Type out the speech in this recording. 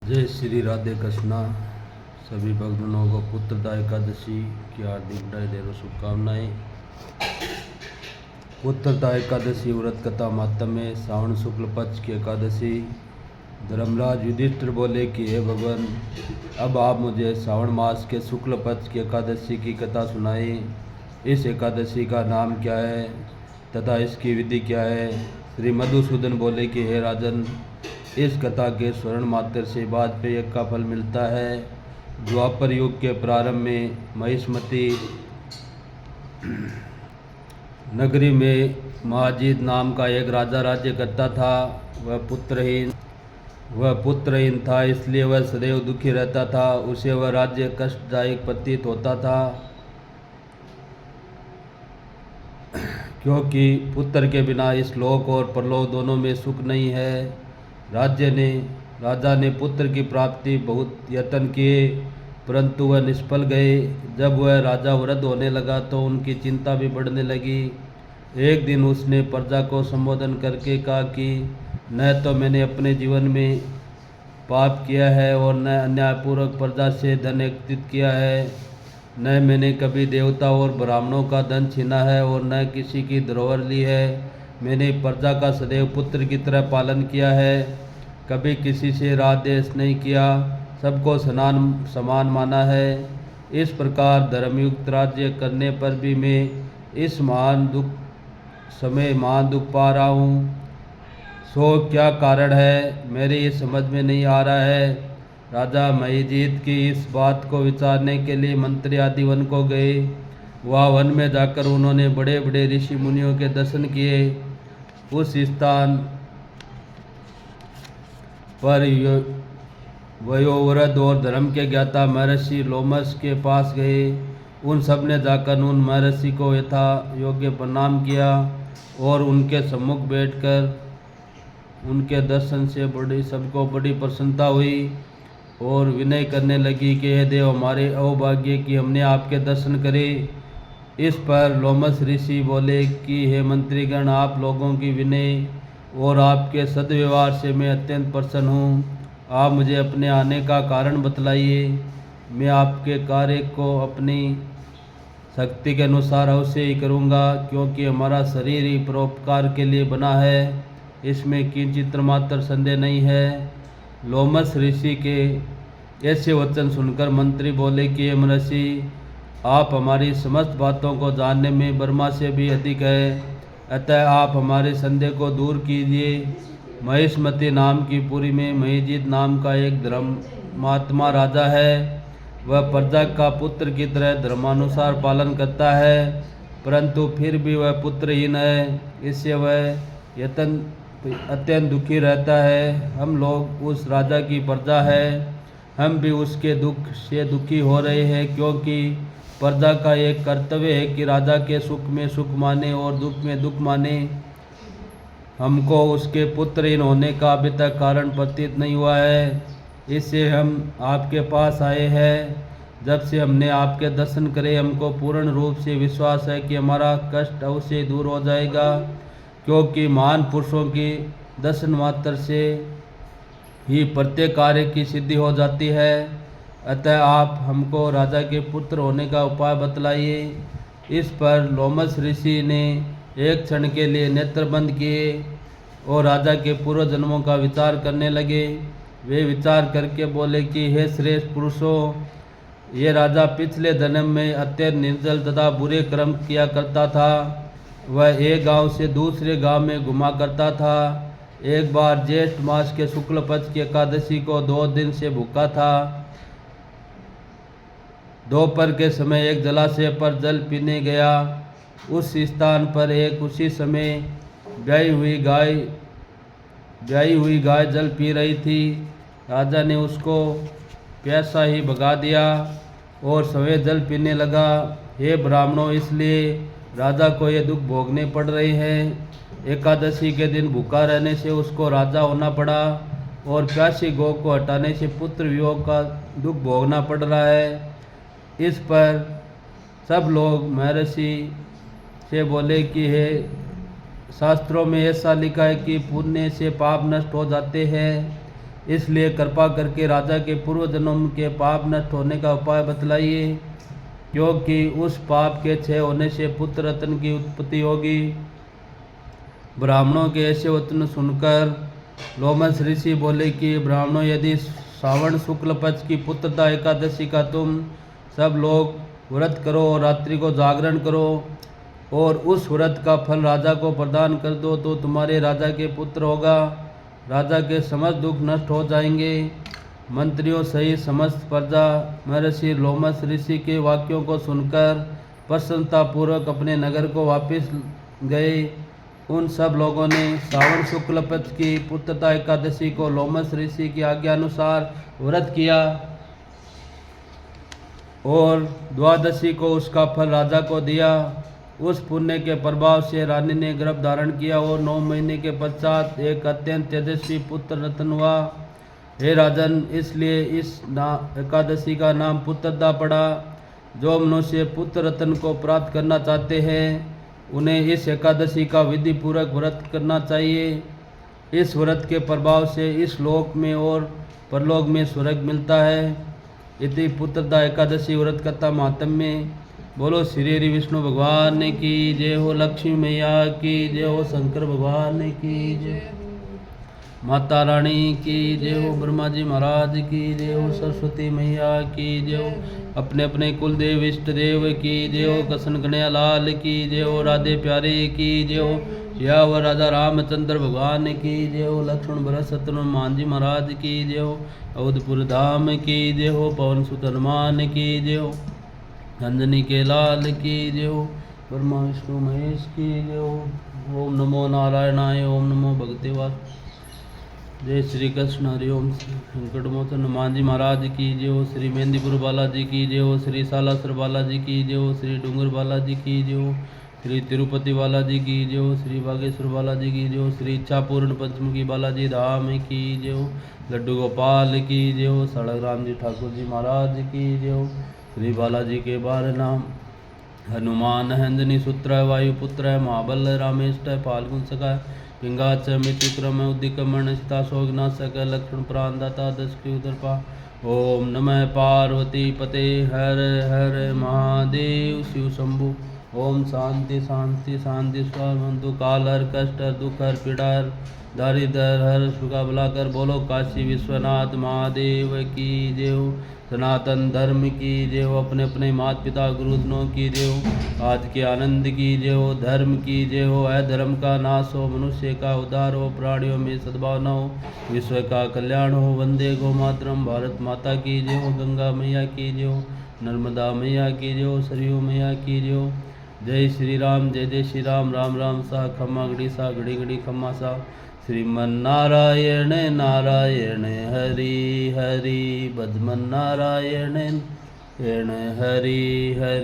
जय श्री राधे कृष्णा। सभी भक्तजनों को पुत्रदा एकादशी की हार्दिक बधाई देव शुभकामनाएं। पुत्रदा एकादशी व्रत कथा मातम में श्रावण शुक्ल पक्ष की एकादशी। धर्मराज युधिष्ठिर बोले कि हे भगवान, अब आप मुझे श्रावण मास के शुक्ल पक्ष की एकादशी की कथा सुनाएं। इस एकादशी का नाम क्या है तथा इसकी विधि क्या है। श्री मधुसूदन बोले कि हे राजन, इस कथा के स्वर्ण मात्र से वाजपेय यज्ञ का फल मिलता है। द्वापर युग के प्रारंभ में महिष्मती नगरी में महाजीत नाम का एक राजा राज्य करता था। वह पुत्रहीन था, इसलिए वह सदैव दुखी रहता था। उसे वह राज्य कष्टदायक प्रतीत होता था, क्योंकि पुत्र के बिना इस लोक और परलोक दोनों में सुख नहीं है। राजा ने पुत्र की प्राप्ति बहुत यत्न किए, परंतु वह निष्फल गए। जब वह राजा वृद्ध होने लगा तो उनकी चिंता भी बढ़ने लगी। एक दिन उसने प्रजा को संबोधन करके कहा कि न तो मैंने अपने जीवन में पाप किया है और न अन्यायपूर्वक प्रजा से धन एकत्रित किया है, न मैंने कभी देवता और ब्राह्मणों का धन छीना है और न किसी की धरोहर ली है। मैंने प्रजा का सदैव पुत्र की तरह पालन किया है, कभी किसी से राग द्वेष नहीं किया, सबको समान माना है। इस प्रकार धर्मयुक्त राज्य करने पर भी मैं इस महान दुख पा रहा हूँ। सो क्या कारण है, मेरे ये समझ में नहीं आ रहा है। राजा महिजीत की इस बात को विचारने के लिए मंत्री आदि वन को गए। वह वन में जाकर उन्होंने बड़े बड़े ऋषि मुनियों के दर्शन किए। उस स्थान पर वयोवृद्ध और धर्म के ज्ञाता महर्षि लोमस के पास गए। उन सब ने जाकर उन महर्षि को यथा योग्य प्रणाम किया और उनके सम्मुख बैठकर उनके दर्शन से सबको बड़ी प्रसन्नता हुई और विनय करने लगी कि हे देव, हमारे अहोभाग्य कि हमने आपके दर्शन करे। इस पर लोमस ऋषि बोले कि हे मंत्रीगण, आप लोगों की विनय और आपके सद्व्यवहार से मैं अत्यंत प्रसन्न हूँ। आप मुझे अपने आने का कारण बतलाइए। मैं आपके कार्य को अपनी शक्ति के अनुसार अवश्य ही करूँगा, क्योंकि हमारा शरीर ही परोपकार के लिए बना है, इसमें किंचित मात्र संदेह नहीं है। लोमस ऋषि के ऐसे वचन सुनकर मंत्री बोले कि हे महर्षि, आप हमारी समस्त बातों को जानने में ब्रह्मा से भी अधिक है, अतः आप हमारे संदेह को दूर कीजिए। महिष्मती नाम की पुरी में महिजीत नाम का एक धर्मात्मा राजा है। वह प्रजा का पुत्र की तरह धर्मानुसार पालन करता है, परंतु फिर भी वह पुत्रहीन है, इससे वह अत्यंत दुखी रहता है। हम लोग उस राजा की प्रजा है, हम भी उसके दुख से दुखी हो रहे हैं, क्योंकि प्रजा का एक कर्तव्य है कि राजा के सुख में सुख माने और दुख में दुख माने। हमको उसके पुत्रहीन होने का अभी तक कारण प्रतीत नहीं हुआ है, इससे हम आपके पास आए हैं। जब से हमने आपके दर्शन करे, हमको पूर्ण रूप से विश्वास है कि हमारा कष्ट अवश्य दूर हो जाएगा, क्योंकि महान पुरुषों की दर्शन मात्र से ही प्रत्येक कार्य की सिद्धि हो जाती है। अतः आप हमको राजा के पुत्र होने का उपाय बतलाइए। इस पर लोमस ऋषि ने एक क्षण के लिए नेत्र बंद किए और राजा के पूर्व जन्मों का विचार करने लगे। वे विचार करके बोले कि हे श्रेष्ठ पुरुषों, ये राजा पिछले जन्म में अत्यंत निर्जल तथा बुरे कर्म किया करता था। वह एक गांव से दूसरे गांव में घुमा करता था। एक बार ज्येष्ठ मास के शुक्ल पक्ष की एकादशी को 2 दिन से भूखा था। दोपहर के समय एक जलाशय पर जल पीने गया। उस स्थान पर उसी समय ब्याई हुई गाय जल पी रही थी। राजा ने उसको प्यासा ही भगा दिया और स्वयं जल पीने लगा। हे ब्राह्मणों, इसलिए राजा को ये दुख भोगने पड़ रहे हैं। एकादशी के दिन भूखा रहने से उसको राजा होना पड़ा और प्यासी गौ को हटाने से पुत्र वियोग का दुख भोगना पड़ रहा है। इस पर सब लोग महर्षि से बोले कि हे, शास्त्रों में ऐसा लिखा है कि पुण्य से पाप नष्ट हो जाते हैं, इसलिए कृपा करके राजा के पूर्व जन्म के पाप नष्ट होने का उपाय बतलाइए, क्योंकि उस पाप के क्षय होने से पुत्र रत्न की उत्पत्ति होगी। ब्राह्मणों के ऐसे वचन सुनकर लोमस ऋषि बोले कि ब्राह्मणों, यदि श्रावण शुक्ल पक्ष की पुत्रदा एकादशी का तुम सब लोग व्रत करो और रात्रि को जागरण करो और उस व्रत का फल राजा को प्रदान कर दो तो तुम्हारे राजा के पुत्र होगा। राजा के समस्त दुख नष्ट हो जाएंगे। मंत्रियों सहित समस्त प्रजा महर्षि लोमस ऋषि के वाक्यों को सुनकर प्रसन्नतापूर्वक अपने नगर को वापस गए। उन सब लोगों ने श्रावण शुक्ल पक्ष की पुत्रदा एकादशी को लोमस ऋषि की आज्ञा अनुसार व्रत किया और द्वादशी को उसका फल राजा को दिया। उस पुण्य के प्रभाव से रानी ने गर्भ धारण किया और 9 महीने के पश्चात एक अत्यंत तेजस्वी पुत्र रत्न हुआ। हे राजन, इसलिए इस एकादशी का नाम पुत्रदा पड़ा। जो मनुष्य पुत्र रत्न को प्राप्त करना चाहते हैं उन्हें इस एकादशी का विधि पूर्वक व्रत करना चाहिए। इस व्रत के प्रभाव से इस लोक में और परलोक में स्वर्ग मिलता है। इति पुत्रदा एकादशी व्रत कथा महात्म्य। बोलो श्री हरि विष्णु भगवान की जय हो, लक्ष्मी मैया की जय हो, शंकर भगवान की जय, माता रानी की जय हो, ब्रह्मा जी महाराज की जय हो, सरस्वती मैया की जय हो, अपने अपने कुल देव इष्ट देव की जय हो, कृष्ण कन्हैया लाल की जय हो, राधे प्यारे की जय हो, या व राजा रामचंद्र भगवान की जय हो, लक्ष्मण भरत शत्रुघ्न हनुमान जी महाराज की जय हो, अवधपुर धाम की जय हो, पवन सुत हनुमान की जय हो, अंजनी के लाल की जय हो, ब्रह्मा विष्णु महेश की जय हो। ओम नमो नारायणाय, ओम नमो भगवते वासुदेवाय। जय श्री कृष्ण, हरिओम। संकट मोचन हनुमान जी महाराज की जय हो, श्री मेहंदीपुर बालाजी की जय हो, श्री सालासर बालाजी की जय हो, श्री डूंगर बालाजी की जय हो, श्री तिरुपति बालाजी की जय हो, श्री बागेश्वर बालाजी की जय हो, श्री इच्छापूर्ण पंचमुखी बालाजी धाम की जय हो, लड्डू गोपाल की जय हो, सड़क राम जी ठाकुर जी महाराज की जय हो। श्री बालाजी के 12 नाम हनुमान हंजनी सूत्र वायुपुत्र महाबल रामेष्ट फाल्गुन सखा पिंगाच मितिक्रम उद्दिकमण सीता शोकनाशक लक्ष्मण प्राणदाता दश की उदरपा। ओम नमः पार्वती पते हर हर महादेव शिव शंभु। ओम शांति शांति शांति स्वामंतु काल हर कष्ट हर दुख हर पीड़ा हर दारिद्र हर सुखा भलाकर। बोलो काशी विश्वनाथ महादेव की जय हो, सनातन धर्म की जय हो, अपने अपने माता पिता गुरुजनों की जय हो, आज के आनंद की जय हो, धर्म की जय हो, अधर्म का नाश हो, मनुष्य का उद्धार हो, प्राणियों में सद्भावना हो, विश्व का कल्याण हो। वंदे गो मातरम। भारत माता की जय हो, गंगा मैया की जय हो, नर्मदा मैया की जय हो, सरयू मैया की जय हो। जय श्री राम, जय जय श्री राम, राम राम सा खम्मा घड़ी सा घड़ी घड़ी खम्मा सा। श्रीमन नारायण नारायण हरि हरि, भजमन नारायण हरि हरि।